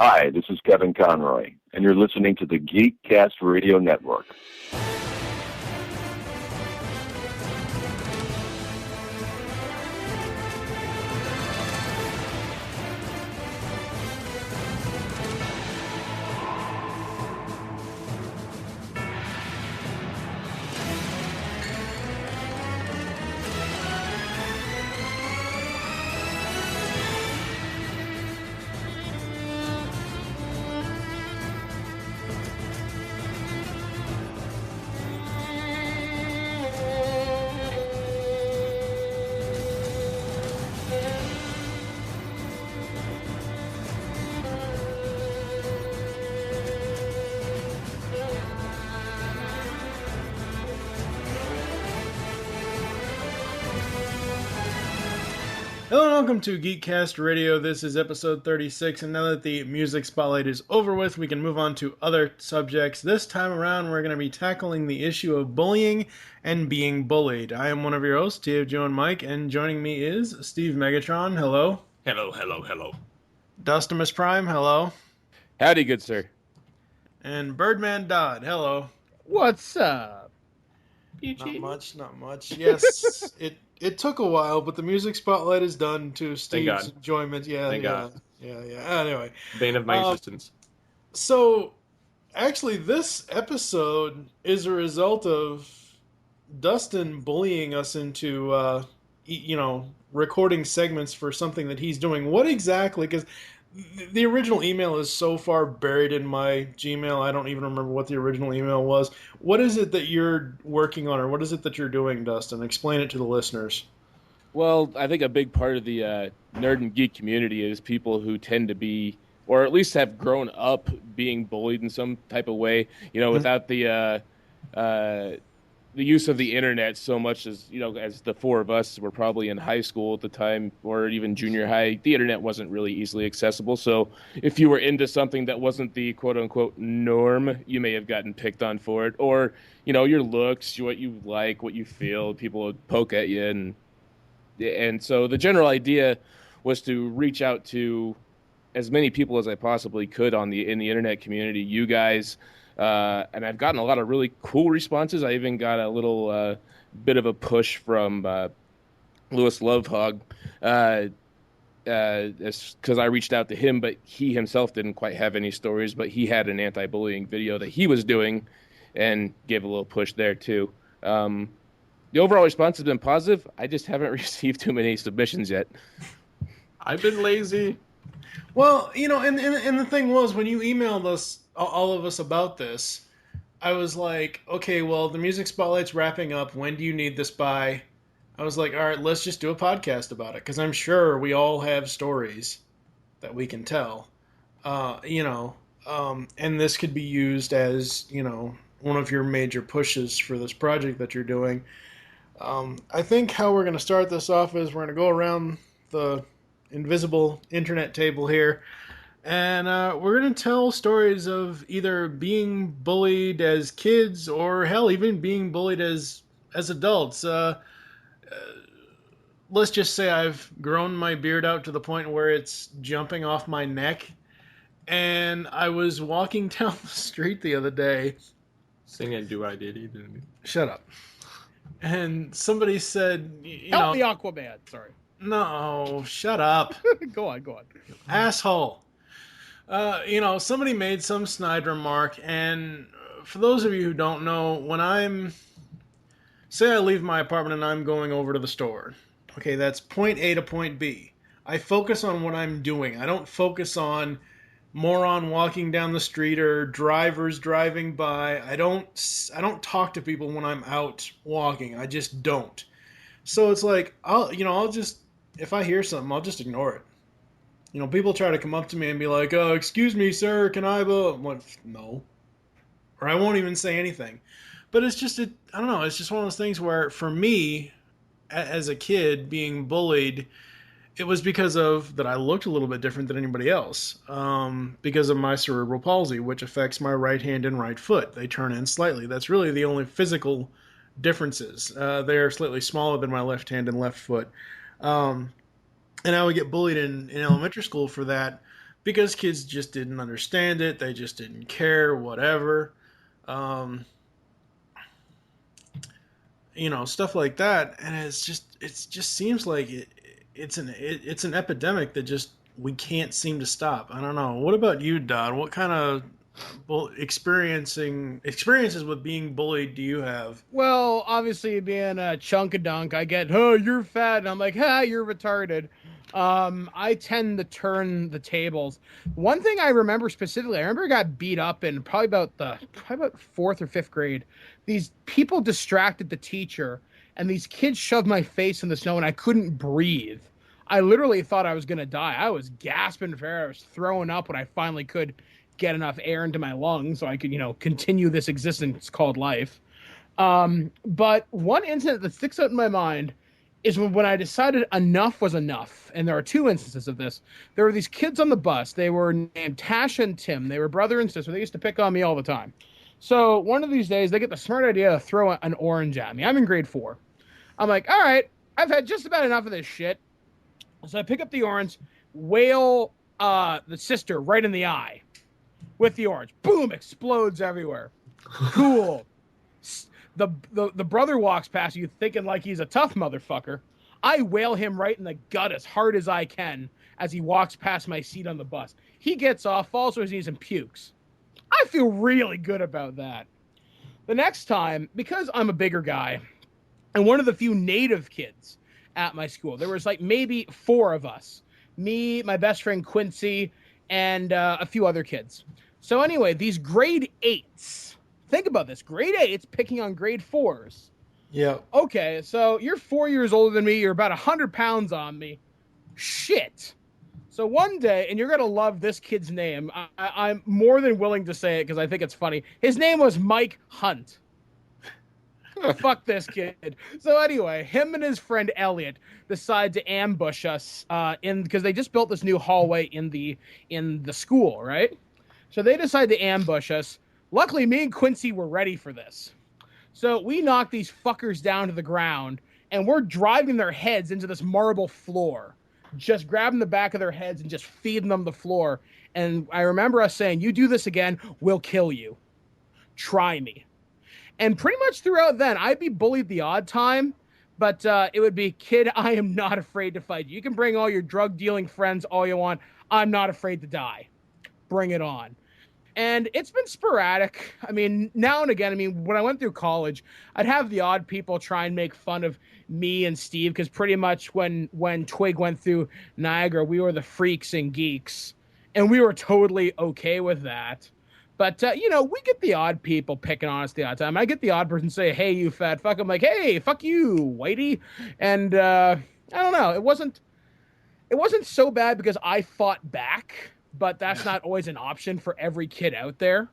Hi, this is Kevin Conroy, and you're listening to the Geekcast Radio Network. Hello and welcome to Geekcast Radio. This is episode 36, and now that the music spotlight is over with, we can move on to other subjects. This time around, we're going to be tackling the issue of bullying and being bullied. I am one of your hosts, T.F. Joe and Mike, and joining me is Steve Megatron. Hello. Hello. Dustimus Prime. Hello. Howdy, good sir. And Birdman Dodd. Hello. What's up? Not much. Yes, it took a while, but the music spotlight is done to Steve's enjoyment. Thank God. Yeah. Anyway. Bane of my existence. So, actually, this episode is a result of Dustin bullying us into, recording segments for something that he's doing. What exactly? Because the original email is so far buried in my Gmail, I don't even remember what the original email was. What is it that you're working on, or what is it that you're doing, Dustin? Explain it to the listeners. Well, I think a big part of the nerd and geek community is people who tend to be, or at least have grown up being bullied in some type of way, without the use of the internet so much as, as the four of us were probably in high school at the time, or even junior high, the internet wasn't really easily accessible. So if you were into something that wasn't the quote unquote norm, you may have gotten picked on for it, or, your looks, what you like, what you feel, people would poke at you. And so the general idea was to reach out to as many people as I possibly could in the internet community, you guys. And I've gotten a lot of really cool responses. I even got a little bit of a push from Louis Lovehog because I reached out to him, but he himself didn't quite have any stories, but he had an anti-bullying video that he was doing and gave a little push there too. The overall response has been positive. I just haven't received too many submissions yet. I've been lazy. Well, and the thing was, when you emailed us, all of us, about this, I was like, okay, well, the music spotlight's wrapping up. When do you need this by? I was like, all right, let's just do a podcast about it, because I'm sure we all have stories that we can tell, and this could be used as, one of your major pushes for this project that you're doing. I think how we're going to start this off is we're going to go around the invisible internet table here, and we're going to tell stories of either being bullied as kids or, hell, even being bullied as adults. Let's just say I've grown my beard out to the point where it's jumping off my neck, and I was walking down the street the other day. Singing Do I Diddy. Shut up. And somebody said, Help me, Aquaman. Sorry. No, shut up. Go on. Asshole. Somebody made some snide remark, and for those of you who don't know, when say I leave my apartment and I'm going over to the store, okay, that's point A to point B. I focus on what I'm doing. I don't focus on moron walking down the street or drivers driving by. I don't talk to people when I'm out walking. I just don't. So it's like, I'll just, if I hear something, I'll just ignore it. People try to come up to me and be like, "Oh, excuse me, sir, can I vote?" I'm like, no. Or I won't even say anything. But it's just, I don't know, it's just one of those things where, for me, as a kid, being bullied, it was because of that I looked a little bit different than anybody else. Because of my cerebral palsy, which affects my right hand and right foot. They turn in slightly. That's really the only physical differences. They're slightly smaller than my left hand and left foot. And I would get bullied in elementary school for that. because kids just didn't understand it. They just didn't care, whatever. Um, stuff like that. And it just seems like it's an epidemic that just we can't seem to stop. I don't know. What about you, Don? What kind of experiences with being bullied do you have? Well, obviously being a chunk of dunk, I get, oh, you're fat, and I'm like, you're retarded. I tend to turn the tables. One thing I remember specifically, I remember I got beat up in probably about fourth or fifth grade. These people distracted the teacher, and these kids shoved my face in the snow, and I couldn't breathe. I literally thought I was gonna die. I was gasping for air. I was throwing up when I finally could get enough air into my lungs so I could, continue this existence called life. But one incident that sticks out in my mind is when I decided enough was enough. And there are two instances of this. There were these kids on the bus. They were named Tasha and Tim. They were brother and sister. They used to pick on me all the time. So one of these days, they get the smart idea to throw an orange at me. I'm in grade 4. I'm like, all right, I've had just about enough of this shit. So I pick up the orange, wail the sister right in the eye with the orange. Boom, explodes everywhere. Cool. The brother walks past you thinking like he's a tough motherfucker. I wail him right in the gut as hard as I can as he walks past my seat on the bus. He gets off, falls to his knees, and pukes. I feel really good about that. The next time, because I'm a bigger guy and one of the few native kids at my school, there was like maybe 4 of us. Me, my best friend Quincy, and a few other kids. So anyway, these grade 8s, think about this, grade 8s picking on grade 4s. Yeah. Okay, so you're 4 years older than me. You're about 100 pounds on me. Shit. So one day, and you're going to love this kid's name. I'm more than willing to say it because I think it's funny. His name was Mike Hunt. Fuck this kid. So anyway, him and his friend Elliot decide to ambush us because they just built this new hallway in the school, right? So they decide to ambush us. Luckily, me and Quincy were ready for this. So we knock these fuckers down to the ground, and we're driving their heads into this marble floor, just grabbing the back of their heads and just feeding them the floor. And I remember us saying, you do this again, we'll kill you. Try me. And pretty much throughout then, I'd be bullied the odd time, but it would be, kid, I am not afraid to fight you. You can bring all your drug-dealing friends all you want. I'm not afraid to die. Bring it on. And it's been sporadic. I mean, now and again, when I went through college, I'd have the odd people try and make fun of me and Steve, because pretty much when Twig went through Niagara, we were the freaks and geeks, and we were totally okay with that. But, we get the odd people picking on us the odd time. I get the odd person say, hey, you fat fuck. I'm like, hey, fuck you, whitey. And I don't know. It wasn't so bad because I fought back, but that's not always an option for every kid out there.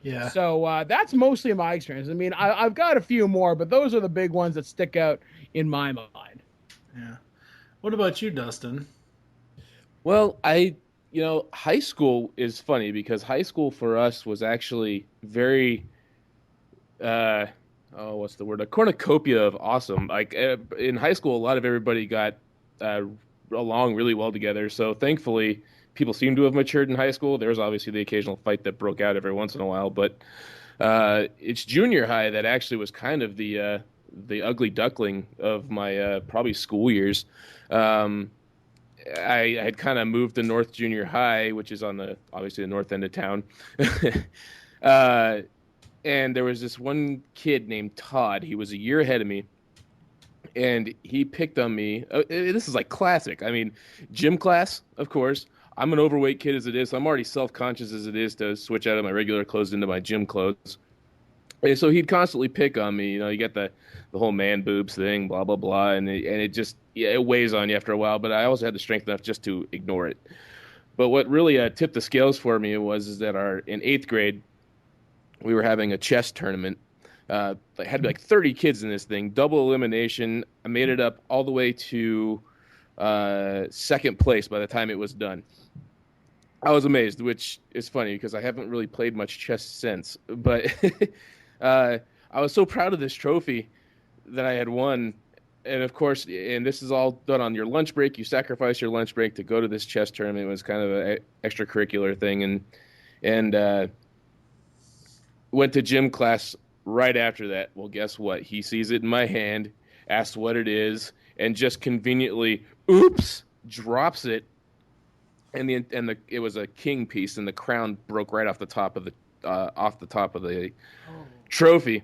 Yeah. So that's mostly my experience. I mean, I've got a few more, but those are the big ones that stick out in my mind. Yeah. What about you, Dustin? Well, high school is funny because high school for us was actually very, what's the word? A cornucopia of awesome. Like in high school, a lot of everybody got along really well together. So thankfully, people seem to have matured in high school. There's obviously the occasional fight that broke out every once in a while, but it's junior high that actually was kind of the ugly duckling of my probably school years. I had kind of moved to North Junior High, which is on obviously the north end of town. And there was this one kid named Todd. He was a year ahead of me, and he picked on me. This is like classic. I mean, gym class, of course. I'm an overweight kid as it is, so I'm already self-conscious as it is to switch out of my regular clothes into my gym clothes. And so he'd constantly pick on me. You get the whole man boobs thing, blah, blah, blah. And it just, it weighs on you after a while. But I also had the strength enough just to ignore it. But what really tipped the scales for me is that in 8th grade, we were having a chess tournament. I had like 30 kids in this thing, double elimination. I made it up all the way to second place by the time it was done. I was amazed, which is funny because I haven't really played much chess since. But I was so proud of this trophy that I had won, and of course, and this is all done on your lunch break. You sacrifice your lunch break to go to this chess tournament. It was kind of an extracurricular thing, and went to gym class right after that. Well, guess what? He sees it in my hand, asks what it is, and just conveniently, oops, drops it. And it was a king piece, and the crown broke right off the top of the trophy.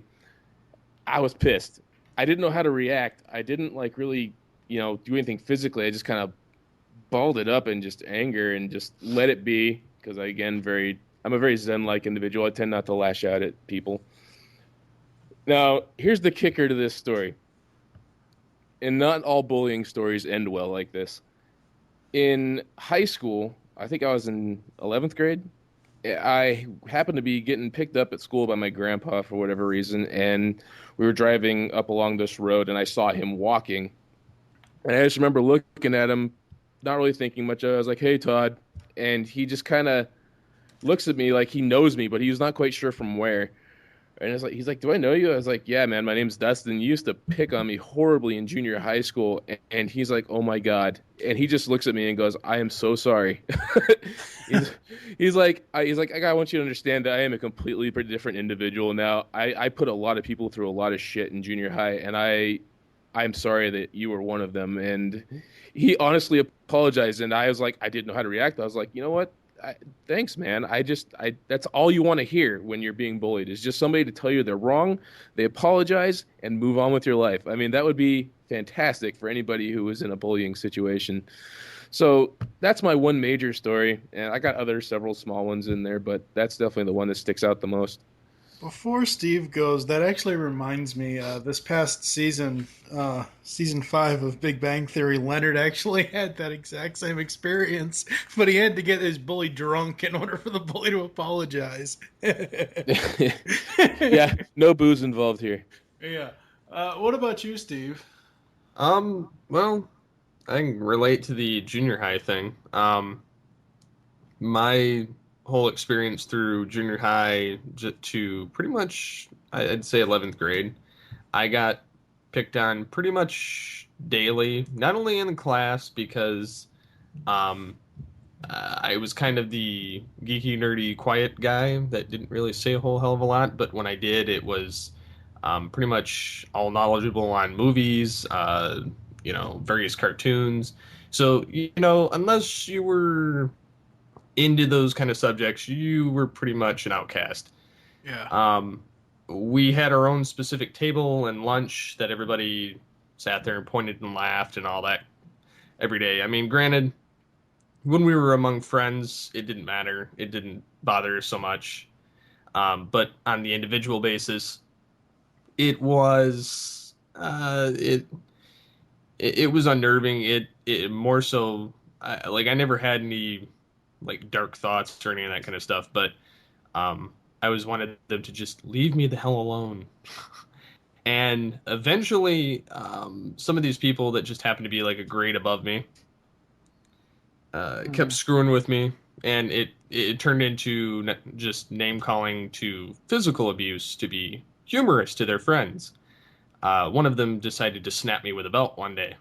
I was pissed. I didn't know how to react. I didn't like really, do anything physically. I just kind of balled it up in just anger and just let it be because I'm a very Zen-like individual. I tend not to lash out at people. Now, here's the kicker to this story. And not all bullying stories end well like this. In high school, I think I was in 11th grade, I happened to be getting picked up at school by my grandpa for whatever reason, and we were driving up along this road, and I saw him walking. And I just remember looking at him, not really thinking much of it. I was like, "Hey, Todd." And he just kind of looks at me like he knows me, but he was not quite sure from where. And he's like, "Do I know you?" I was like, "Yeah, man, my name's Dustin. You used to pick on me horribly in junior high school." And he's like, "Oh my God." And he just looks at me and goes, "I am so sorry." he's like, I want you to understand that I am a completely different individual now. I put a lot of people through a lot of shit in junior high, and I'm sorry that you were one of them. And he honestly apologized, and I was like, I didn't know how to react. I was like, you know what? Thanks, man. That's all you want to hear when you're being bullied is just somebody to tell you they're wrong, they apologize, and move on with your life. I mean, that would be fantastic for anybody who was in a bullying situation. So that's my one major story, and I got several small ones in there, but that's definitely the one that sticks out the most. Before Steve goes, that actually reminds me, this past season, season 5 of Big Bang Theory, Leonard actually had that exact same experience, but he had to get his bully drunk in order for the bully to apologize. Yeah, no booze involved here. Yeah. What about you, Steve? Well, I can relate to the junior high thing. My whole experience through junior high to pretty much, I'd say 11th grade, I got picked on pretty much daily, not only in the class because I was kind of the geeky, nerdy, quiet guy that didn't really say a whole hell of a lot, but when I did, it was pretty much all knowledgeable on movies, various cartoons. So, unless you were into those kind of subjects, you were pretty much an outcast. Yeah. We had our own specific table and lunch that everybody sat there and pointed and laughed and all that every day. I mean, granted, when we were among friends, it didn't matter. It didn't bother us so much. But on the individual basis, it was it was unnerving. It more so I never had any like dark thoughts or any of that kind of stuff, but I always wanted them to just leave me the hell alone. And eventually, some of these people that just happened to be like a grade above me kept screwing with me, and it turned into just name calling to physical abuse to be humorous to their friends. One of them decided to snap me with a belt one day.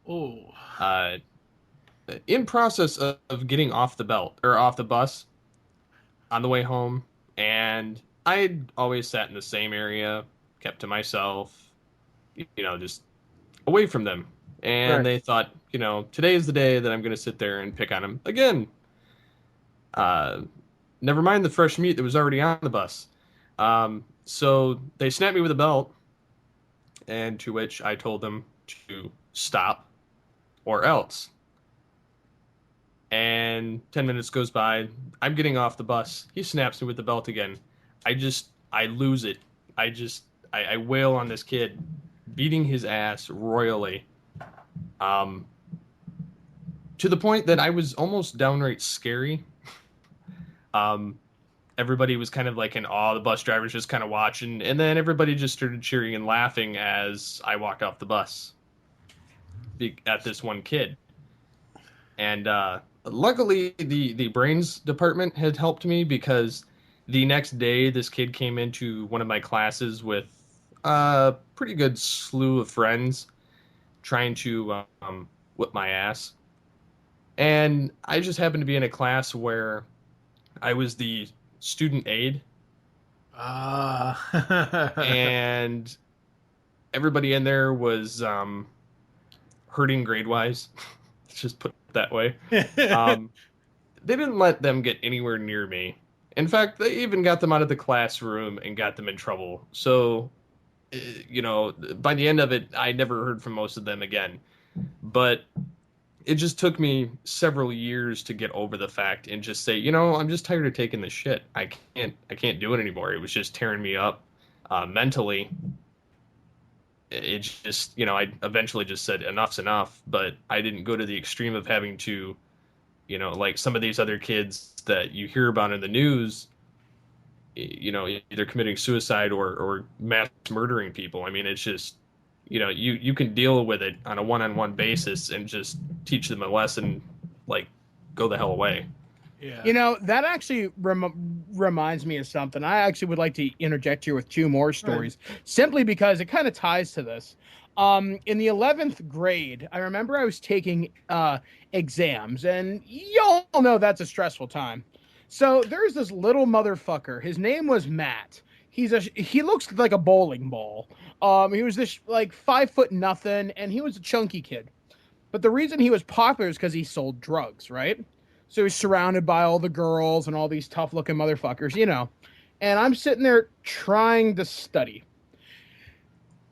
Oh. In process of getting off the bus on the way home, and I'd always sat in the same area, kept to myself, just away from them. And They thought, today is the day that I'm going to sit there and pick on him again. Never mind the fresh meat that was already on the bus. So they snapped me with a belt, and to which I told them to stop or else. And 10 minutes goes by. I'm getting off the bus. He snaps me with the belt again. I lose it. I wail on this kid, beating his ass royally. To the point that I was almost downright scary. Everybody was kind of like in awe. The bus drivers just kind of watching. And then everybody just started cheering and laughing as I walked off the bus at this one kid. And luckily, the brains department had helped me because the next day, this kid came into one of my classes with a pretty good slew of friends. trying to whip my ass. And I just happened to be in a class where I was the student aide. And everybody in there was hurting grade-wise. Let's just put it that way. They didn't let them get anywhere near me. In fact, they even got them out of the classroom and got them in trouble. So, by the end of it, I never heard from most of them again. But it just took me several years to get over the fact and just say, I'm just tired of taking this shit. I can't do it anymore. It was just tearing me up mentally. It just, I eventually just said enough's enough, but I didn't go to the extreme of having to, like some of these other kids that you hear about in the news, either committing suicide or mass murdering people. I mean, it's just, you can deal with it on a one-on-one basis and just teach them a lesson, like, go the hell away. Yeah. That actually reminds me of something. I actually would like to interject here with two more stories, simply because it kind of ties to this. In the 11th grade, I remember I was taking exams, and y'all know that's a stressful time. So there's this little motherfucker. His name was Matt. He looks like a bowling ball. He was this like 5'0", and he was a chunky kid. But the reason he was popular is because he sold drugs, right? So he's surrounded by all the girls and all these tough looking motherfuckers, And I'm sitting there trying to study.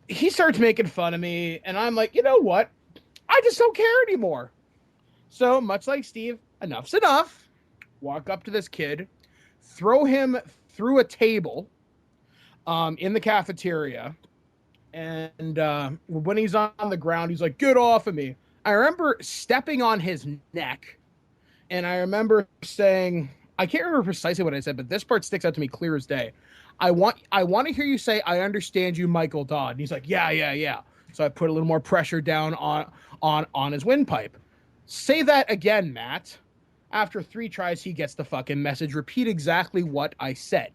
He starts making fun of me, and I'm like, you know what? I just don't care anymore. So much like Steve, enough's enough. Walk up to this kid, throw him through a table in the cafeteria. And when he's on the ground, he's like, get off of me. I remember stepping on his neck, and I remember saying, I can't remember precisely what I said, but this part sticks out to me clear as day. I want to hear you say, I understand you, Michael Dodd. And he's like, yeah. So I put a little more pressure down on his windpipe. Say that again, Matt. After 3 tries, he gets the fucking message. Repeat exactly what I said.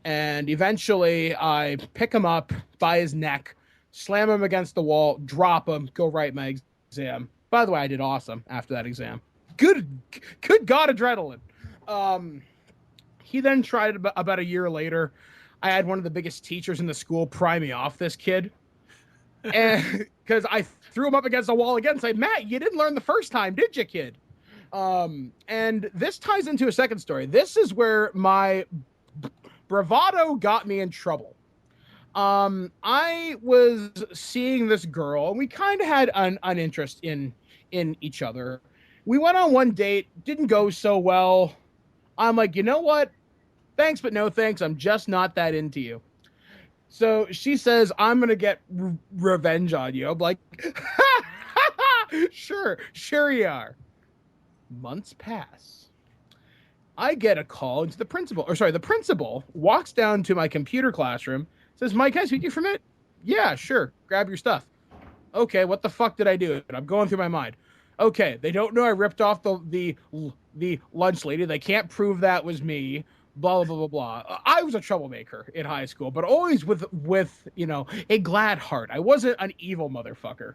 And eventually, I pick him up by his neck, slam him against the wall, drop him, go write my exam. By the way, I did awesome after that exam. Good God, adrenaline. He then tried about a year later. I had one of the biggest teachers in the school pry me off this kid. And because I threw him up against the wall again and said, Matt, you didn't learn the first time, did you, kid? And this ties into a second story. This is where my bravado got me in trouble. I was seeing this girl, and we kind of had an interest in each other. We went on one date, didn't go so well. I'm like, you know what? Thanks, but no thanks. I'm just not that into you. So she says, I'm going to get revenge on you. I'm like, sure you are. Months pass. I get a call into the principal. The principal walks down to my computer classroom, says, Mike, can I speak to you for a minute? Yeah, sure. Grab your stuff. Okay, what the fuck did I do? And I'm going through my mind. Okay, they don't know I ripped off the lunch lady. They can't prove that was me. Blah, blah, blah, blah, blah. I was a troublemaker in high school, but always with a glad heart. I wasn't an evil motherfucker.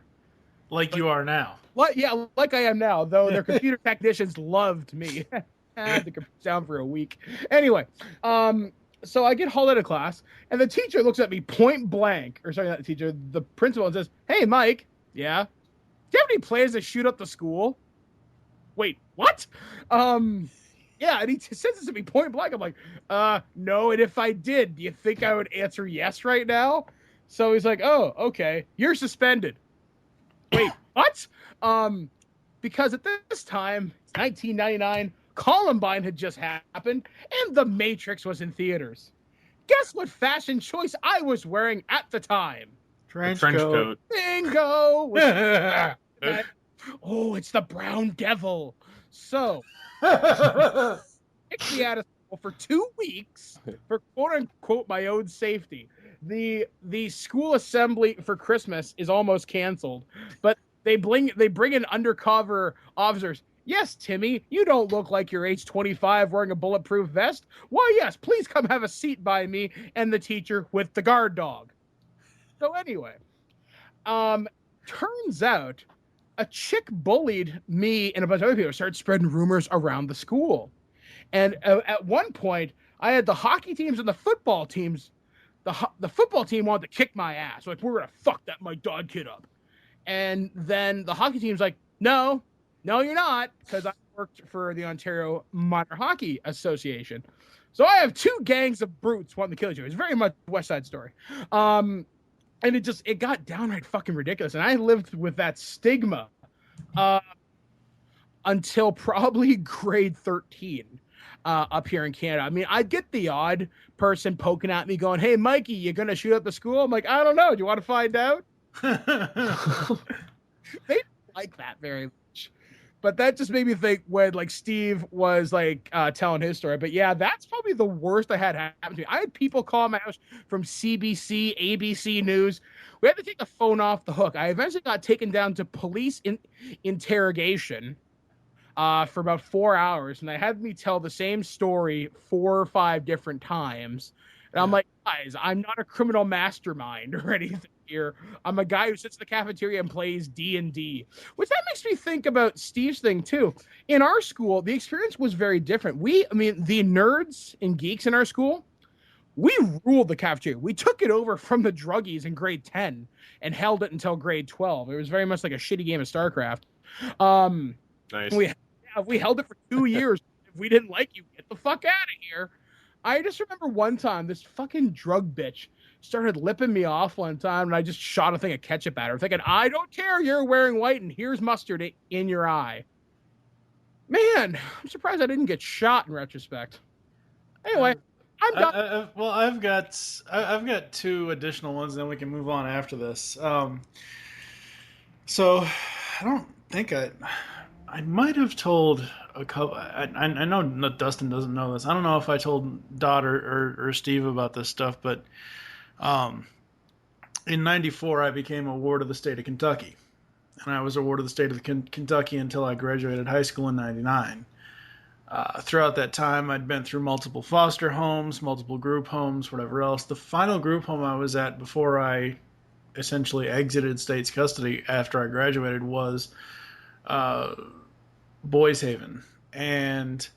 Like you are now. Like I am now, though their computer technicians loved me. I had the computer down for a week. Anyway, so I get hauled out of class, and the teacher looks at me point blank, the principal, and says, hey, Mike, yeah? Do you have any plans to shoot up the school? Wait, what? Yeah, and he says this to me point blank. I'm like, no, and if I did, do you think I would answer yes right now? So he's like, oh, okay, you're suspended. Wait, what? Because at this time, 1999, Columbine had just happened, and The Matrix was in theaters. Guess what fashion choice I was wearing at the time? Trench coat. Bingo! Oh, it's the Brown Devil. So, kicked me out of school for 2 weeks for quote unquote my own safety. The school assembly for Christmas is almost canceled, but they bring in undercover officers. Yes, Timmy, you don't look like you're age 25 wearing a bulletproof vest. Why, yes, please come have a seat by me and the teacher with the guard dog. So anyway, Turns out a chick bullied me and a bunch of other people, started spreading rumors around the school. And at one point, I had the hockey teams and the football teams. The football team wanted to kick my ass. Like, we're going to fuck that my dog kid up. And then the hockey team's like, no, you're not. Because I worked for the Ontario Minor Hockey Association. So I have two gangs of brutes wanting to kill you. It's very much a West Side Story. And it got downright fucking ridiculous. And I lived with that stigma until probably grade 13 up here in Canada. I mean, I'd get the odd person poking at me going, hey, Mikey, you going to shoot up the school? I'm like, I don't know. Do you want to find out? They didn't like that very much. But that just made me think when, like, Steve was, like, telling his story. But, yeah, that's probably the worst I had happen to me. I had people call my house from CBC, ABC News. We had to take the phone off the hook. I eventually got taken down to police interrogation for about 4 hours. And they had me tell the same story 4 or 5 different times. And I'm like, guys, I'm not a criminal mastermind or anything here. I'm a guy who sits in the cafeteria and plays D&D, which that makes me think about Steve's thing too. In our school, the experience was very different. The nerds and geeks in our school, we ruled the cafeteria. We took it over from the druggies in grade 10 and held it until grade 12. It was very much like a shitty game of StarCraft. Nice. We held it for 2 years. If we didn't like you, get the fuck out of here. I just remember one time this fucking drug bitch started lipping me off one time, and I just shot a thing of ketchup at her, thinking, I don't care, you're wearing white, and here's mustard in your eye. Man, I'm surprised I didn't get shot in retrospect. Anyway, I'm done. I've got 2 additional ones, then we can move on after this. So I don't think I might have told a couple. I know Dustin doesn't know this. I don't know if I told Dot or Steve about this stuff, but in '94 I became a ward of the state of Kentucky, and I was a ward of the state of Kentucky until I graduated high school in '99. Throughout that time, I'd been through multiple foster homes, multiple group homes, whatever else. The final group home I was at before I essentially exited state's custody after I graduated was Boys Haven, and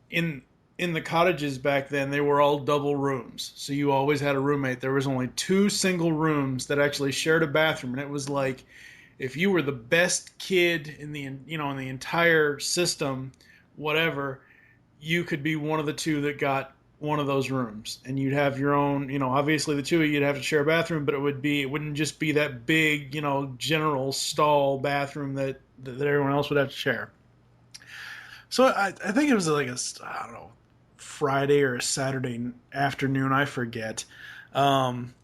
in the cottages back then, they were all double rooms, so you always had a roommate. There was only 2 single rooms that actually shared a bathroom, and it was like if you were the best kid in the entire system, whatever, you could be one of the 2 that got one of those rooms, and you'd have your own, obviously the 2 of you'd have to share a bathroom, but it wouldn't just be that big, general stall bathroom that everyone else would have to share. So I think it was like I don't know, Friday or a Saturday afternoon, I forget. I'm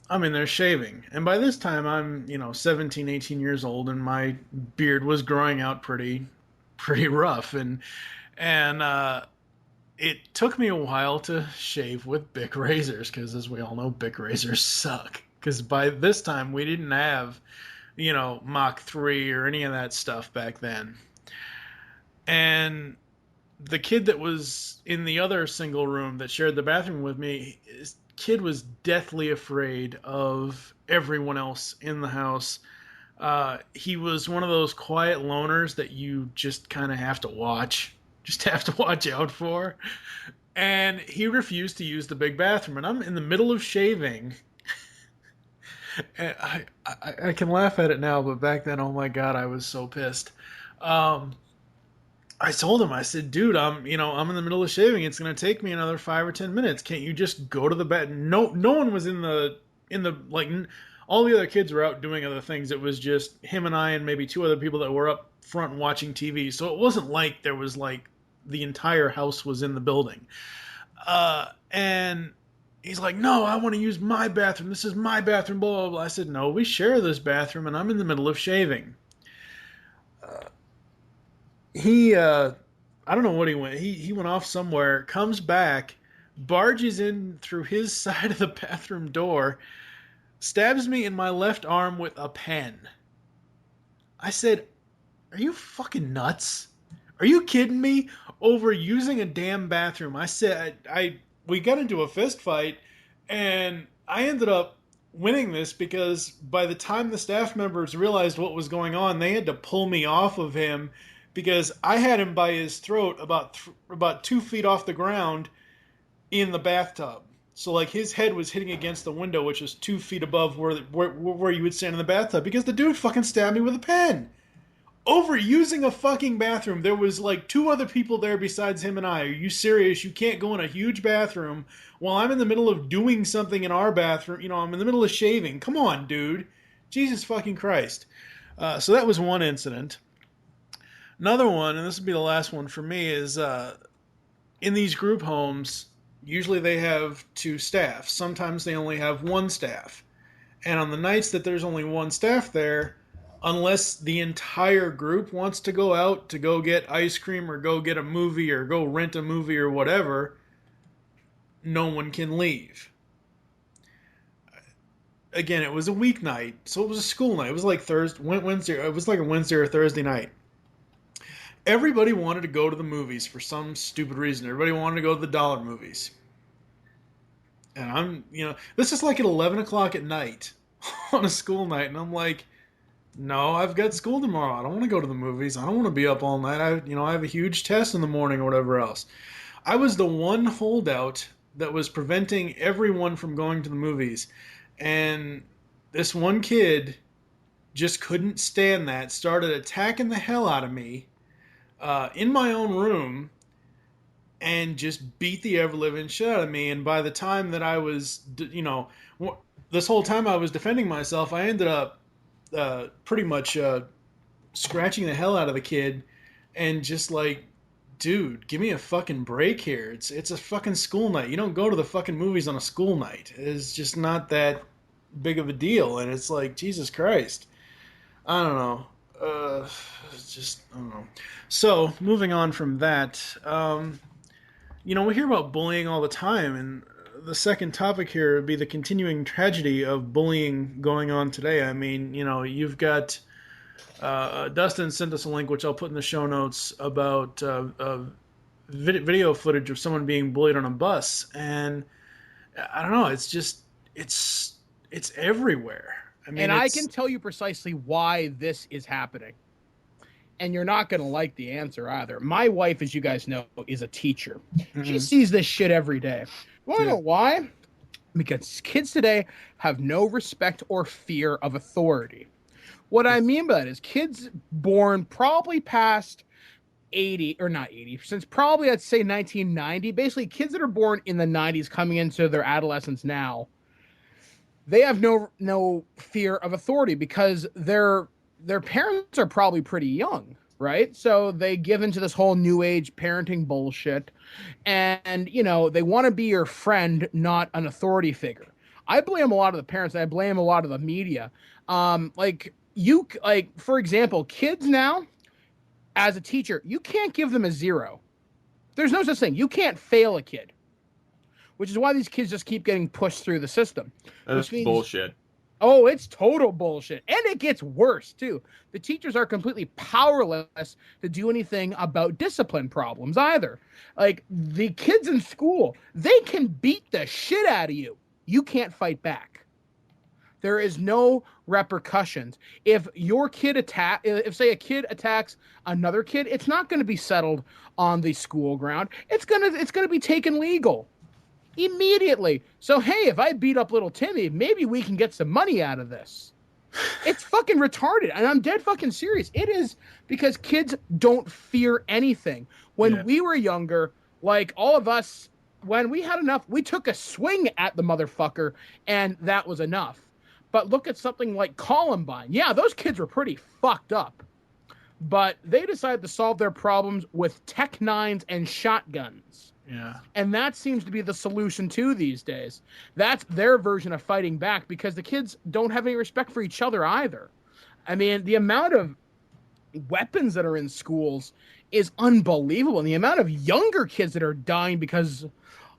in there shaving, and by this time I'm, 17, 18 years old, and my beard was growing out pretty rough, and it took me a while to shave with Bic razors, because as we all know, Bic razors suck. Because by this time, we didn't have, Mach 3 or any of that stuff back then. And the kid that was in the other single room that shared the bathroom with me, his kid was deathly afraid of everyone else in the house. He was one of those quiet loners that you just kind of have to watch out for. And he refused to use the big bathroom, and I'm in the middle of shaving. And I can laugh at it now, but back then, oh my God, I was so pissed. I told him, I said, dude, I'm in the middle of shaving. It's going to take me another 5 or 10 minutes. Can't you just go to the bed? No one was in the like, all the other kids were out doing other things. It was just him and I and maybe 2 other people that were up front watching TV. So it wasn't like there was like the entire house was in the building. And he's like, no, I want to use my bathroom. This is my bathroom, blah, blah, blah. I said, no, we share this bathroom, and I'm in the middle of shaving. I don't know what he went. He went off somewhere, comes back, barges in through his side of the bathroom door, stabs me in my left arm with a pen. I said, are you fucking nuts? Are you kidding me? Over using a damn bathroom. I said, we got into a fist fight, and I ended up winning this because by the time the staff members realized what was going on, they had to pull me off of him because I had him by his throat about 2 feet off the ground in the bathtub. So like his head was hitting against the window, which is 2 feet above where you would stand in the bathtub, because the dude fucking stabbed me with a pen. Over using a fucking bathroom. There was like 2 other people there besides him and I. Are you serious? You can't go in a huge bathroom while I'm in the middle of doing something in our bathroom. You know, I'm in the middle of shaving. Come on, dude. Jesus fucking Christ. So that was one incident. Another one, and this will be the last one for me, is in these group homes, usually they have 2 staff. Sometimes they only have 1 staff. And on the nights that there's only 1 staff there, unless the entire group wants to go out to go get ice cream or go get a movie or go rent a movie or whatever, no one can leave. Again, it was a weeknight, so it was a school night. It was like Wednesday. It was like a Wednesday or Thursday night. Everybody wanted to go to the movies for some stupid reason. Everybody wanted to go to the dollar movies. And this is like at 11 o'clock at night on a school night, and I'm like, no, I've got school tomorrow. I don't want to go to the movies. I don't want to be up all night. I have a huge test in the morning or whatever else. I was the one holdout that was preventing everyone from going to the movies. And this one kid just couldn't stand that, started attacking the hell out of me in my own room and just beat the ever-living shit out of me. And by the time that I was, this whole time I was defending myself, I ended up pretty much scratching the hell out of the kid and just like, dude, give me a fucking break here. It's a fucking school night. You don't go to the fucking movies on a school night. It's just not that big of a deal. And it's like, Jesus Christ. I don't know. I don't know. So, moving on from that, we hear about bullying all the time, and the second topic here would be the continuing tragedy of bullying going on today. I mean, you've got Dustin sent us a link, which I'll put in the show notes, about video footage of someone being bullied on a bus, and I don't know. It's just it's everywhere. I mean, and I can tell you precisely why this is happening. And you're not going to like the answer either. My wife, as you guys know, is a teacher. Mm-hmm. She sees this shit every day. You want to know why? Because kids today have no respect or fear of authority. What I mean by that is kids born probably past 80, or not 80, since probably I'd say 1990, basically kids that are born in the 90s coming into their adolescence now, they have no fear of authority because their parents are probably pretty young, right? So they give into this whole new age parenting bullshit, and they want to be your friend, not an authority figure. I blame a lot of the parents. I blame a lot of the media. For example, kids now, as a teacher, you can't give them a 0. There's no such thing. You can't fail a kid, which is why these kids just keep getting pushed through the system. That's bullshit. Oh, it's total bullshit. And it gets worse, too. The teachers are completely powerless to do anything about discipline problems either. Like, the kids in school, they can beat the shit out of you. You can't fight back. There is no repercussions. If your kid say a kid attacks another kid, it's not going to be settled on the school ground. It's going to be taken legal immediately. So, hey, if I beat up little Timmy, maybe we can get some money out of this. It's fucking retarded, and I'm dead fucking serious. It is, because kids don't fear anything. When we were younger, like all of us, when we had enough, we took a swing at the motherfucker, and that was enough. But look at something like Columbine. Yeah, those kids were pretty fucked up. But they decided to solve their problems with Tech 9s and shotguns. Yeah. And that seems to be the solution too these days. That's their version of fighting back, because the kids don't have any respect for each other either. I mean, the amount of weapons that are in schools is unbelievable. And the amount of younger kids that are dying because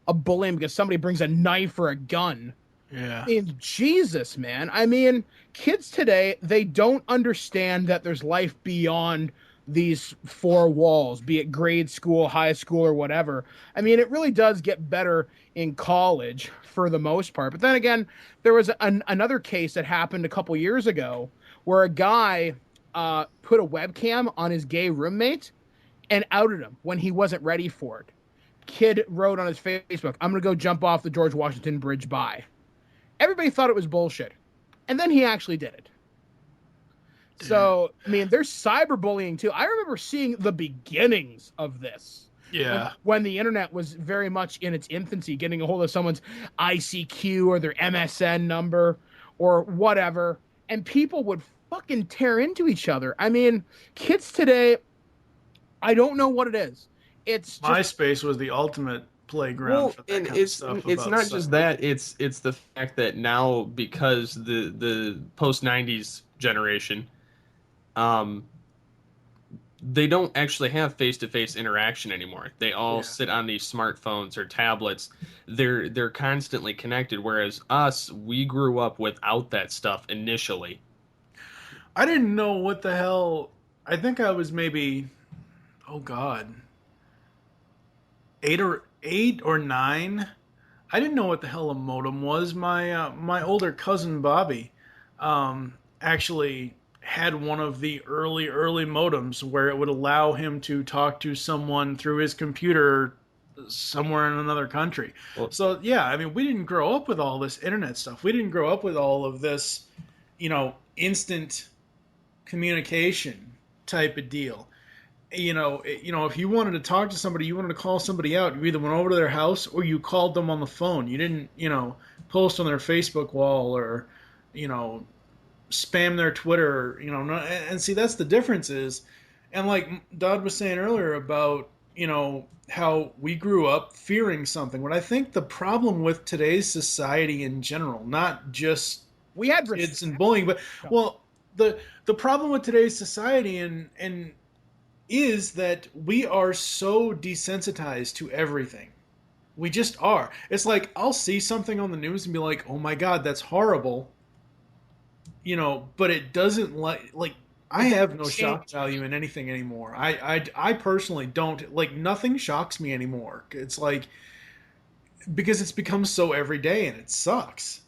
of bullying, because somebody brings a knife or a gun. Yeah. I mean, Jesus, man. I mean, kids today, they don't understand that there's life beyond these four walls, be it grade school, high school, or whatever. I mean, it really does get better in college for the most part. But then again, there was another case that happened a couple years ago where a guy put a webcam on his gay roommate and outed him when he wasn't ready for it. Kid wrote on his Facebook, "I'm going to go jump off the George Washington Bridge, bye." Everybody thought it was bullshit. And then he actually did it. So, I mean, there's cyberbullying too. I remember seeing the beginnings of this. Yeah. When the internet was very much in its infancy, getting a hold of someone's ICQ or their MSN number or whatever. And people would fucking tear into each other. I mean, kids today, I don't know what it is. It's just, MySpace was the ultimate playground for that and kind of stuff. it's not just that, it's the fact that now, because the post 90s generation, they don't actually have face-to-face interaction anymore. They all sit on these smartphones or tablets. They're constantly connected, whereas us, we grew up without that stuff initially. I didn't know what the hell. I think I was maybe, oh God, 8 or 9. I didn't know what the hell a modem was. My older cousin Bobby actually had one of the early modems where it would allow him to talk to someone through his computer somewhere in another country. Well, so yeah, I mean, we didn't grow up with all this internet stuff. We didn't grow up with all of this, instant communication type of deal. If you wanted to talk to somebody, you wanted to call somebody out, you either went over to their house or you called them on the phone. You didn't, post on their Facebook wall or, spam their Twitter, and see, that's the difference is, and like Dodd was saying earlier about, how we grew up fearing something. What I think the problem with today's society in general, not just we had kids and bullying, but the problem with today's society and is that we are so desensitized to everything. We just are. It's like I'll see something on the news and be like, "Oh my God, that's horrible." But it doesn't like I have no shock value in anything anymore. I personally don't, like, nothing shocks me anymore. It's like, because it's become so everyday and it sucks.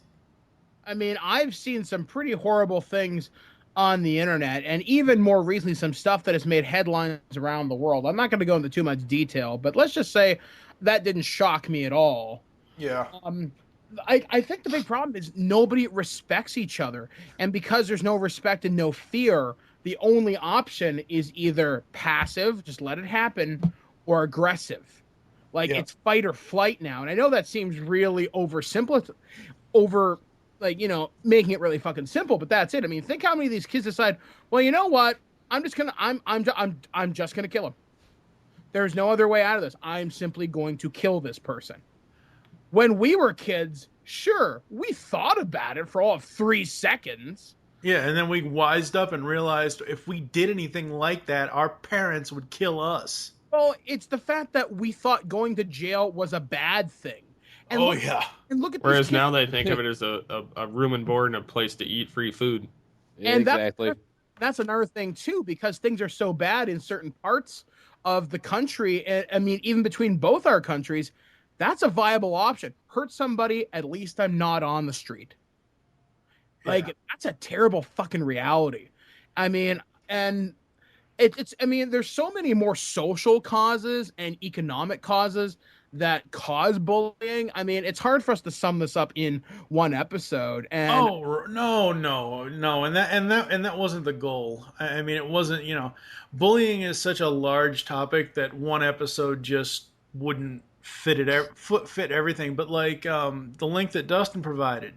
I mean, I've seen some pretty horrible things on the internet, and even more recently, some stuff that has made headlines around the world. I'm not going to go into too much detail, but let's just say that didn't shock me at all. Yeah. I think the big problem is nobody respects each other. And because there's no respect and no fear, the only option is either passive, just let it happen, or aggressive. It's fight or flight now. And I know that seems really making it really fucking simple, but that's it. I mean, think how many of these kids decide, well, you know what? I'm just gonna kill him. There's no other way out of this. I'm simply going to kill this person. When we were kids, sure, we thought about it for all of 3 seconds. Yeah, and then we wised up and realized if we did anything like that, our parents would kill us. Well, it's the fact that we thought going to jail was a bad thing. And look at whereas now they think of it as a room and board and a place to eat free food. And exactly. That's another thing, too, because things are so bad in certain parts of the country. I mean, even between both our countries, that's a viable option. Hurt somebody, at least I'm not on the street. That's a terrible fucking reality. I mean, and there's so many more social causes and economic causes that cause bullying. I mean, it's hard for us to sum this up in one episode. And no, and that wasn't the goal. I mean, it wasn't. Bullying is such a large topic that one episode just wouldn't fit everything. But like the link that Dustin provided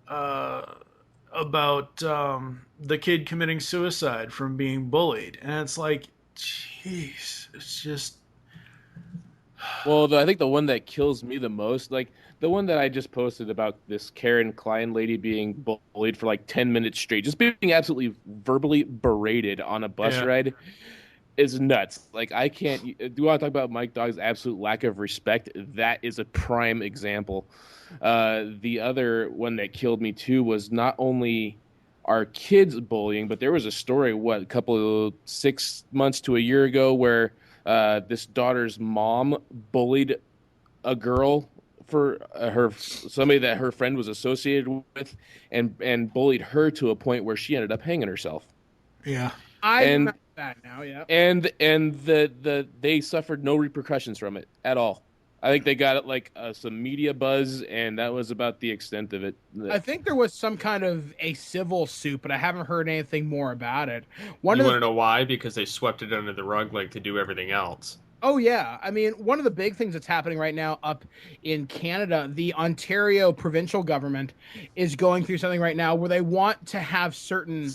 about the kid committing suicide from being bullied, and it's like, jeez, it's just. Well, I think the one that kills me the most, like the one that I just posted about this Karen Klein lady being bullied for like 10 minutes straight, just being absolutely verbally berated on a bus ride, is nuts. Like, I can't. Do you want to talk about Mike Dogg's absolute lack of respect? That is a prime example. The other one that killed me too was not only are kids bullying, but there was a story, a couple of 6 months to a year ago, where this daughter's mom bullied a girl for somebody that her friend was associated with, and bullied her to a point where she ended up hanging herself. Yeah. I remember that now, yeah. And they suffered no repercussions from it at all. I think they got like some media buzz, and that was about the extent of it. I think there was some kind of a civil suit, but I haven't heard anything more about it. You want to know why? Because they swept it under the rug like they do everything else. Oh, yeah. I mean, one of the big things that's happening right now up in Canada, the Ontario provincial government is going through something right now where they want to have certain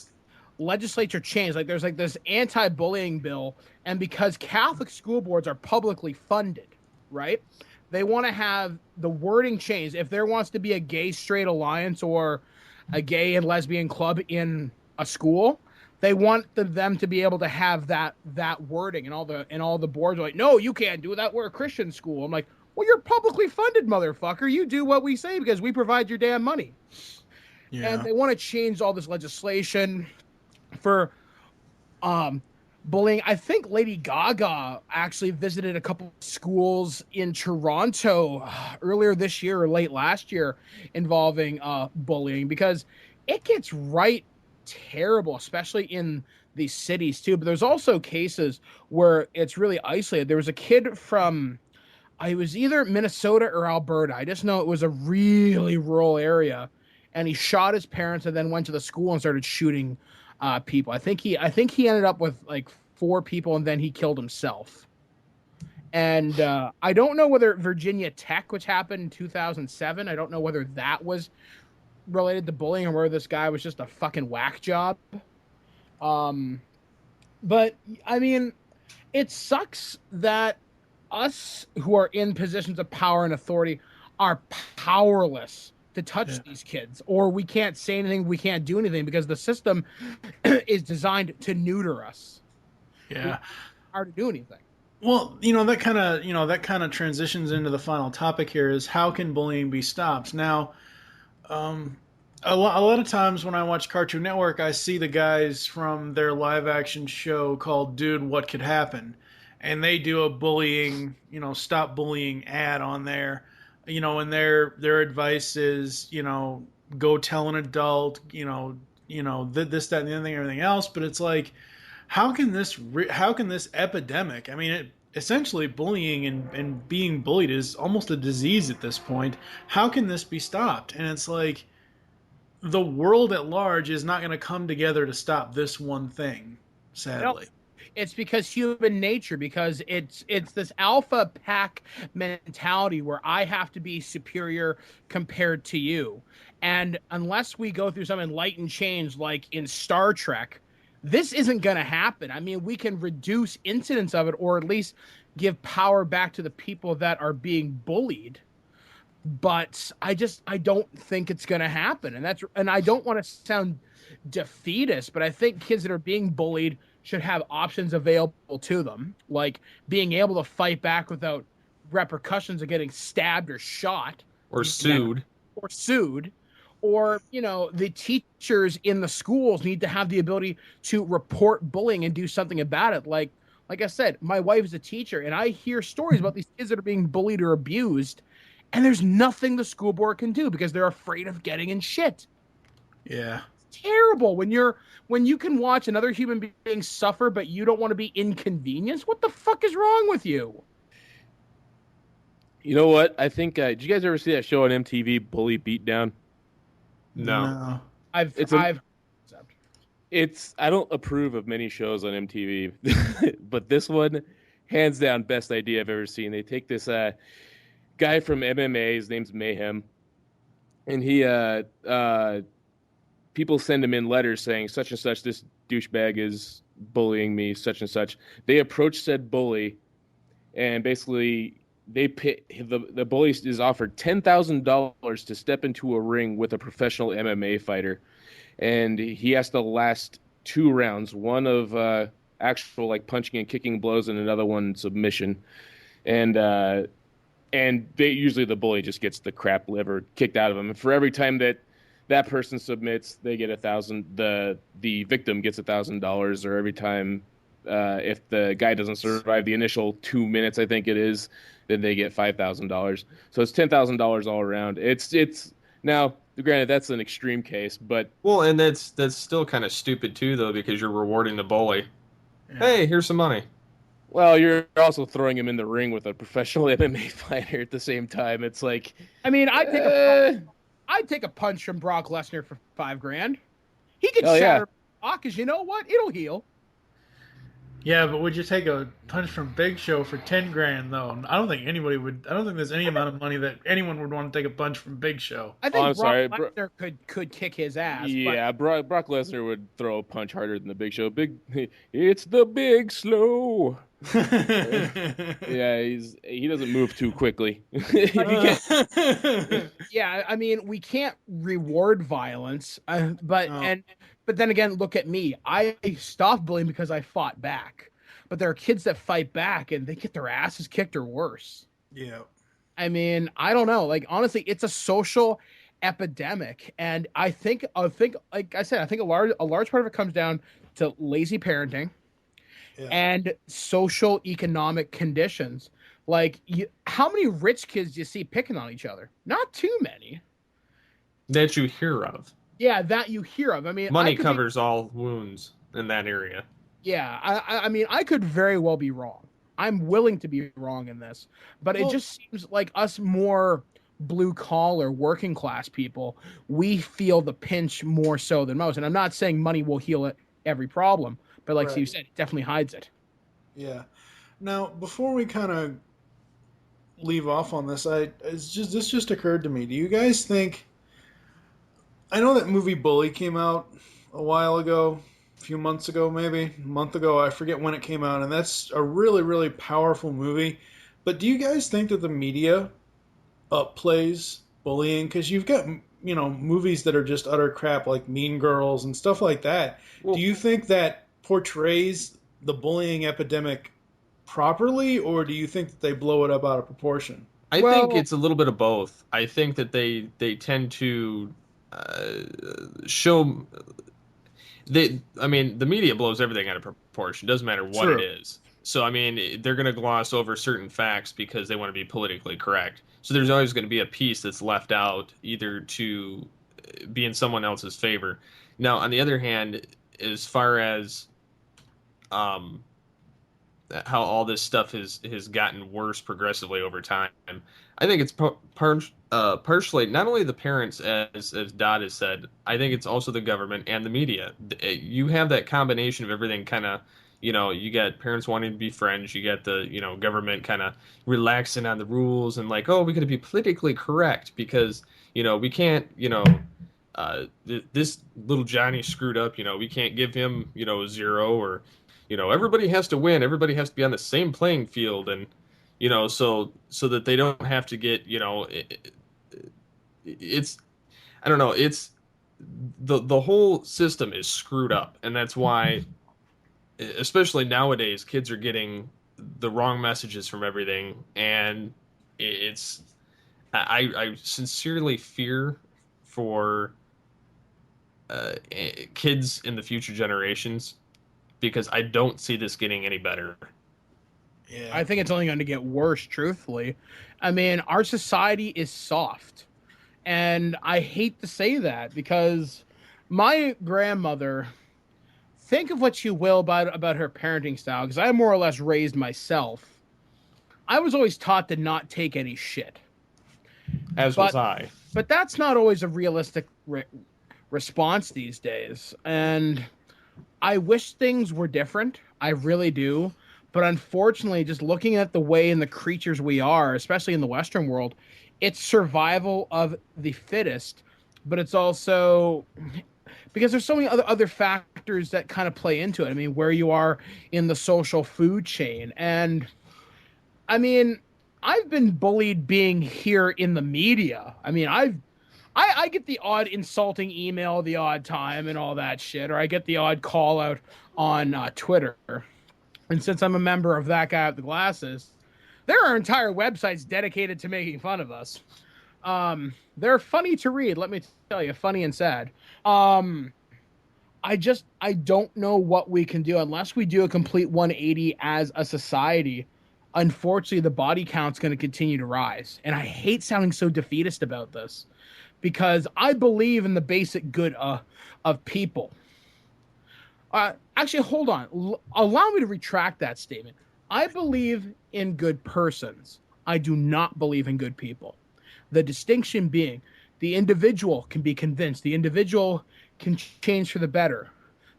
legislature change. Like there's like this anti-bullying bill, and because Catholic school boards are publicly funded, right? They want to have the wording changed. If there wants to be a gay straight alliance or a gay and lesbian club in a school, they want them to be able to have that wording, and all the boards are like, no, you can't do that. We're a Christian school. I'm like, well, you're publicly funded, motherfucker. You do what we say because we provide your damn money. Yeah. And they want to change all this legislation for bullying. I think Lady Gaga actually visited a couple of schools in Toronto earlier this year or late last year involving bullying, because it gets right terrible, especially in these cities too. But there's also cases where it's really isolated. There was a kid from, it was either Minnesota or Alberta. I just know it was a really rural area, and he shot his parents and then went to the school and started shooting people. I think he ended up with like 4 people, and then he killed himself. And I don't know whether Virginia Tech, which happened in 2007, I don't know whether that was related to bullying or where this guy was just a fucking whack job. But I mean, it sucks that us who are in positions of power and authority are powerless to touch these kids, or we can't say anything, we can't do anything because the system is designed to neuter us. Yeah. Hard to do anything. Well, that kind of transitions into the final topic here is how can bullying be stopped? Now, a lot of times when I watch Cartoon Network, I see the guys from their live action show called Dude, What Could Happen? And they do a bullying, stop bullying ad on there, and their advice is, go tell an adult, this, that, and the other thing, everything else. But it's like, how can this epidemic, I mean, essentially bullying and being bullied is almost a disease at this point. How can this be stopped? And it's like, the world at large is not going to come together to stop this one thing, sadly. It's because human nature, because it's this alpha pack mentality where I have to be superior compared to you. And unless we go through some enlightened change like in Star Trek, this isn't going to happen. I mean, we can reduce incidents of it, or at least give power back to the people that are being bullied. But I don't think it's going to happen. And I don't want to sound defeatist, but I think kids that are being bullied should have options available to them, like being able to fight back without repercussions of getting stabbed or shot. Or sued. Or, the teachers in the schools need to have the ability to report bullying and do something about it. Like I said, my wife is a teacher, and I hear stories about these kids that are being bullied or abused, and there's nothing the school board can do because they're afraid of getting in shit. Yeah. It's terrible when you can watch another human being suffer, but you don't want to be inconvenienced. What the fuck is wrong with you? You know what? I think, did you guys ever see that show on MTV, Bully Beatdown? No. I don't approve of many shows on MTV, but this one, hands down, best idea I've ever seen. They take this guy from MMA, his name's Mayhem, and he people send him in letters saying such and such, this douchebag is bullying me, such and such. They approach said bully, and basically the bully is offered $10,000 to step into a ring with a professional MMA fighter, and he has to last 2 rounds, one of actual like punching and kicking blows, and another one submission, and usually the bully just gets the crap liver kicked out of him. And for every time that that person submits, they get $1,000. The victim gets $1,000, or every time if the guy doesn't survive the initial 2 minutes, I think it is, then they get $5,000. So it's $10,000 all around. It's now, granted, that's an extreme case, but Well, and that's still kind of stupid too, though, because you're rewarding the bully. Yeah. Hey, here's some money. well, you're also throwing him in the ring with a professional MMA fighter at the same time. It's like, I mean, I'd take a punch from Brock Lesnar for $5,000. He could Hell yeah. shatter Brock, because you know what? It'll heal. Yeah, but would you take a punch from Big Show for $10,000 though? I don't think anybody would. I don't think there's any amount of money that anyone would want to take a punch from Big Show. I think I'm sorry, Lesnar could kick his ass. yeah, Brock Lesnar would throw a punch harder than the Big Show. It's the Big Slow. Yeah, he doesn't move too quickly. Yeah, I mean, we can't reward violence, but then again, look at me. I stopped bullying because I fought back. But there are kids that fight back and they get their asses kicked or worse. Yeah. I mean, I don't know. Like, honestly, it's a social epidemic, and I think, like I said, I think a large part of it comes down to lazy parenting. Yeah. And social economic conditions. Like, how many rich kids do you see picking on each other? Not too many. That you hear of. Yeah, that you hear of. I mean, Money covers all wounds in that area. Yeah, I mean, I could very well be wrong. I'm willing to be wrong in this, but it just seems like us more blue collar, working class people, we feel the pinch more so than most. And I'm not saying money will heal every problem, but like you said, it definitely hides it. Yeah. Now, before we kind of leave off on this, this just occurred to me. Do you guys think? I know that movie Bully came out a while ago, a few months ago, maybe a month ago. I forget when it came out, and that's a really, really powerful movie. But do you guys think that the media upplays bullying? Because you've got movies that are just utter crap, like Mean Girls and stuff like that. Well, do you think that portrays the bullying epidemic properly, or do you think that they blow it up out of proportion? I think it's a little bit of both. I think that they tend to show the media blows everything out of proportion. Doesn't matter what it is. So I mean, they're going to gloss over certain facts because they want to be politically correct. So there's always going to be a piece that's left out, either to be in someone else's favor. Now, on the other hand, as far as how all this stuff has gotten worse progressively over time, I think it's partially not only the parents, as Dodd has said. I think it's also the government and the media. You have that combination of everything kind of, you got parents wanting to be friends, you got the, government kind of relaxing on the rules and like, oh, we got to be politically correct because, we can't, this little Johnny screwed up, we can't give him, a 0, or, everybody has to win, everybody has to be on the same playing field, and, so that they don't have to get, it's, I don't know, it's the whole system is screwed up, and that's why, especially nowadays, kids are getting the wrong messages from everything, and it's, I sincerely fear for kids in the future generations, because I don't see this getting any better. Yeah. I think it's only going to get worse, truthfully. I mean, our society is soft. And I hate to say that, because my grandmother, think of what you will about her parenting style, because I more or less raised myself. I was always taught to not take any shit. Was I. But that's not always a realistic response these days. And I wish things were different. I really do. But unfortunately, just looking at the way and the creatures we are, especially in the Western world, it's survival of the fittest. But it's also because there's so many other factors that kind of play into it. I mean, where you are in the social food chain. And I mean, I've been bullied being here in the media. I mean, I get the odd insulting email the odd time and all that shit, or I get the odd call out on Twitter. And since I'm a member of That Guy with the Glasses, there are entire websites dedicated to making fun of us. They're funny to read, let me tell you, funny and sad. I don't know what we can do unless we do a complete 180 as a society. Unfortunately, the body count's going to continue to rise. And I hate sounding so defeatist about this because I believe in the basic good of people. Actually, hold on. Allow me to retract that statement. I believe in good persons. I do not believe in good people. The distinction being the individual can be convinced. The individual can change for the better.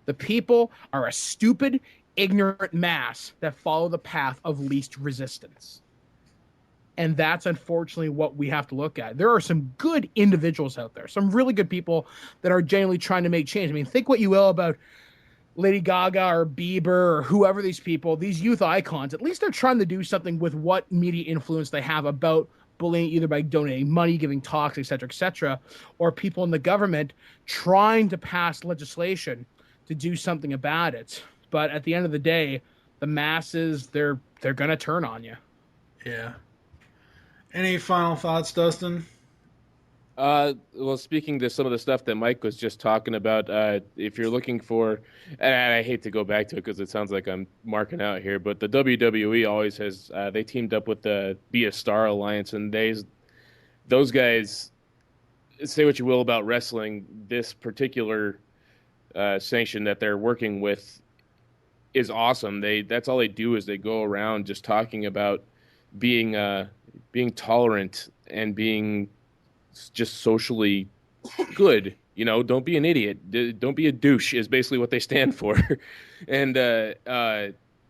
The people are a stupid, ignorant mass that follow the path of least resistance. And that's unfortunately what we have to look at. There are some good individuals out there, some really good people that are genuinely trying to make change. I mean, think what you will about Lady Gaga or Bieber or whoever these people, these youth icons. At least they're trying to do something with what media influence they have about bullying, either by donating money, giving talks, etc., or people in the government trying to pass legislation to do something about it. But at the end of the day, the masses, they're going to turn on you. Yeah. Any final thoughts, Dustin? Well, speaking to some of the stuff that Mike was just talking about, if you're looking for, and I hate to go back to it because it sounds like I'm marking out here, but the WWE always has, they teamed up with the Be a Star Alliance, and those guys, say what you will about wrestling, this particular sanction that they're working with is awesome. That's all they do is they go around just talking about being tolerant and being just socially good. You know, don't be an idiot. Don't be a douche is basically what they stand for. And the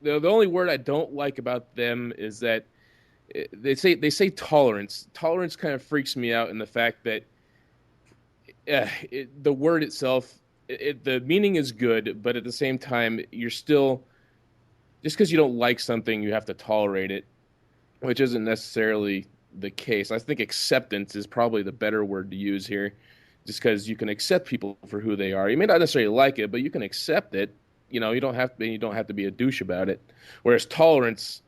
only word I don't like about them is that they say tolerance. Tolerance kind of freaks me out in the fact that the word itself, the meaning is good, but at the same time, you're still, just because you don't like something, you have to tolerate it, which isn't necessarily the case. I think acceptance is probably the better word to use here, just because you can accept people for who they are. You may not necessarily like it, but you can accept it. You know, you don't have to be a douche about it. Whereas tolerance,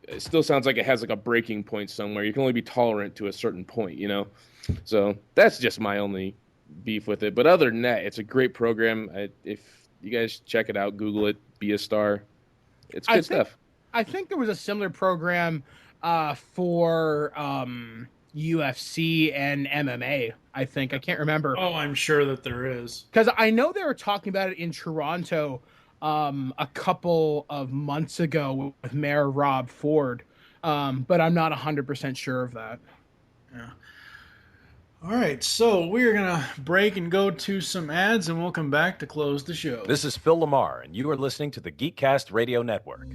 it still sounds like it has like a breaking point somewhere. You can only be tolerant to a certain point, you know? So that's just my only beef with it. But other than that, it's a great program. If you guys check it out, Google it, Be a Star. It's good stuff. I think there was a similar program for UFC and MMA, I think. I can't remember. Oh, I'm sure that there is. Because I know they were talking about it in Toronto a couple of months ago with Mayor Rob Ford, but I'm not 100% sure of that. Yeah. All right, so we're going to break and go to some ads, and we'll come back to close the show. This is Phil Lamar, and you are listening to the Geekcast Radio Network.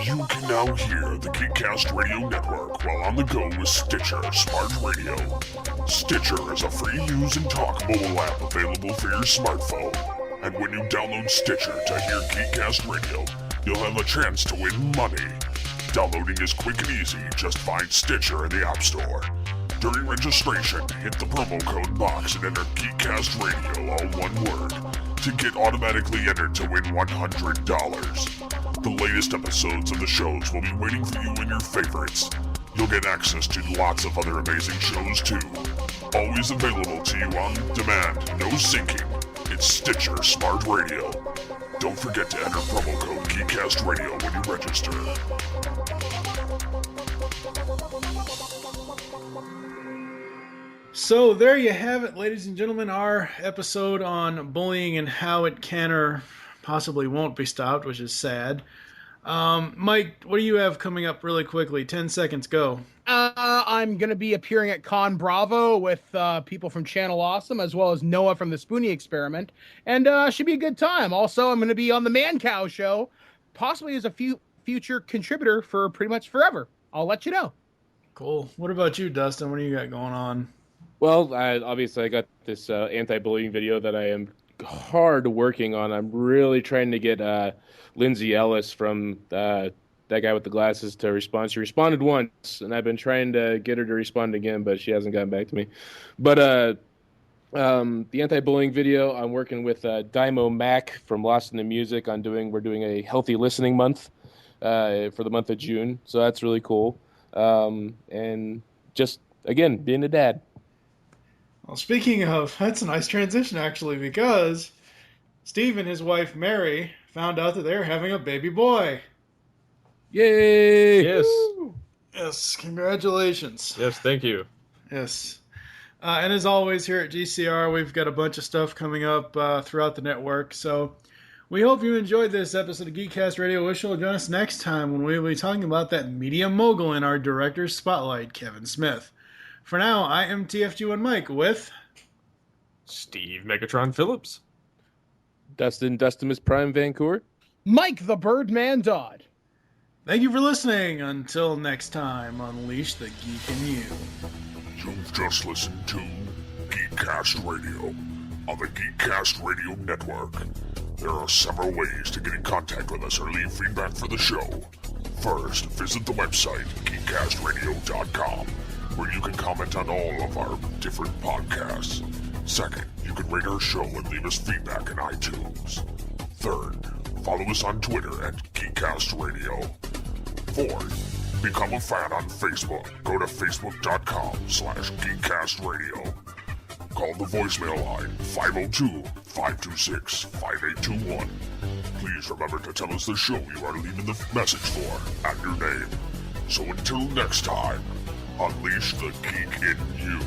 You can now hear the Geekcast Radio Network while on the go with Stitcher Smart Radio. Stitcher is a free-use and talk mobile app available for your smartphone. And when you download Stitcher to hear Geekcast Radio, you'll have a chance to win money. Downloading is quick and easy. Just find Stitcher in the App Store. During registration, hit the promo code box and enter Geekcast Radio, all one word, to get automatically entered to win $100. The latest episodes of the shows will be waiting for you in your favorites. You'll get access to lots of other amazing shows too. Always available to you on demand, no syncing. It's Stitcher Smart Radio. Don't forget to enter promo code Geekcast Radio when you register. So there you have it, ladies and gentlemen, our episode on bullying and how it can or possibly won't be stopped, which is sad. Mike, what do you have coming up really quickly? 10 seconds, go. I'm going to be appearing at Con Bravo with people from Channel Awesome, as well as Noah from the Spoonie Experiment, and should be a good time. Also, I'm going to be on the Man Cow Show, possibly as a future contributor for pretty much forever. I'll let you know. Cool. What about you, Dustin? What do you got going on? Well, obviously I got this anti-bullying video that I am hard working on. I'm really trying to get Lindsay Ellis from that guy with the glasses to respond. She responded once, and I've been trying to get her to respond again, but she hasn't gotten back to me. But The anti-bullying video, I'm working with Dymo Mac from Lost in the Music on we're doing a healthy listening month for the month of June. So that's really cool. And just, again, being a dad. Well, speaking of, that's a nice transition, actually, because Steve and his wife, Mary, found out that they're having a baby boy. Yay! Yes. Woo! Yes, congratulations. Yes, thank you. Yes. And as always, here at GCR, we've got a bunch of stuff coming up throughout the network. So we hope you enjoyed this episode of Geekcast Radio. Wish you'll join us next time when we'll be talking about that media mogul in our director's spotlight, Kevin Smith. For now, I am TFG1 Mike with Steve Megatron Phillips. Dustin Dustimus Prime Vancouver. Mike the Birdman Dodd. Thank you for listening. Until next time, unleash the geek in you. You've just listened to Geekcast Radio on the Geekcast Radio Network. There are several ways to get in contact with us or leave feedback for the show. First, visit the website, geekcastradio.com, where you can comment on all of our different podcasts. Second, you can rate our show and leave us feedback in iTunes. Third, follow us on Twitter at Geekcast Radio. Fourth, become a fan on Facebook. Go to facebook.com/GeekcastRadio. Call the voicemail line 502-526-5821. Please remember to tell us the show you are leaving the message for and your name. So until next time, unleash the geek in you.